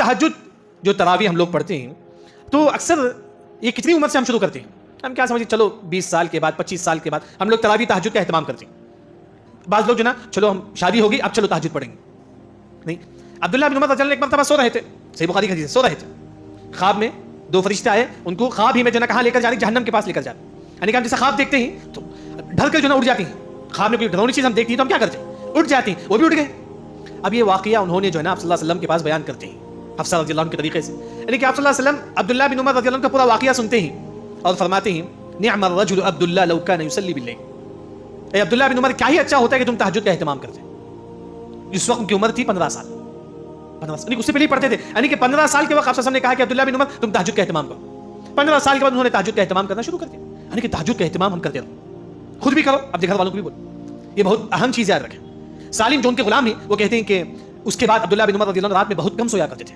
تہجد جو تراویح ہم لوگ پڑھتے ہیں تو اکثر یہ کتنی عمر سے ہم شروع کرتے ہیں؟ ہم کیا سمجھیں چلو 20 سال کے بعد 25 سال کے بعد ہم لوگ تراویح تہجد کا اہتمام کرتے ہیں. بعض لوگ جو نا چلو ہم شادی ہوگی اب چلو تہجد پڑھیں گے. نہیں, عبداللہ بن عمر رضی اللہ عنہ ایک مرتبہ سو رہے تھے, صحیح بخاری کا حدیث ہے, سو رہے تھے, خواب میں دو فرشتے آئے, ان کو خواب ہی میں جو نا کہاں لے کر جا رہے, جہنم کے پاس لے کر جا رہے. یعنی کہ ہم جیسا خواب دیکھتے ہیں تو ڈر کر جو نا اٹھ جاتی ہیں, خواب میں کوئی ڈراؤنی چیز ہم دیکھتے ہیں تو ہم کیا کرتے ہیں, اٹھ جاتی ہیں, وہ بھی اٹھ گئے. اب یہ واقعہ انہوں نے جو ہے نا آپ صلی اللہ علیہ وسلم کے پاس بیان کرتے ہیں, حفصہ رضی اللہ عنہ کے طریقے سے. یعنی کہ آپ صلی اللہ علیہ وسلم عبداللہ بن عمر رضی اللہ عنہ کا پورا واقعہ سنتے ہیں اور فرماتے ہیں نعم الرجل عبداللہ لو کان یصلی باللیل. اے عبداللہ بن عمر, کیا ہی اچھا ہوتا ہے کہ تم تہجد کا اہتمام کرتے. اس وقت ان کی عمر تھی 15 سال, 15 سال, اس سے پہلے ہی پڑھتے تھے. یعنی کہ 15 سال کے وقت آپ صلی اللہ علیہ وسلم نے کہا کہ عبداللہ بن عمر تم تہجد کا اہتمام کرو. 15 سال کے بعد انہوں نے تہجد کا اہتمام کرنا شروع کر دیا. یعنی کہ تہجد کا اہتمام ہم کرتے رہو, خود بھی کرو, اپنے گھر والوں کو بھی بولو. یہ بہت اہم چیز یاد رکھیں. سالم جو ان کے غلام ہیں وہ کہتے ہیں کہ اس کے بعد عبداللہ بن عمر رضی اللہ عنہ رات میں بہت کم سویا کرتے تھے.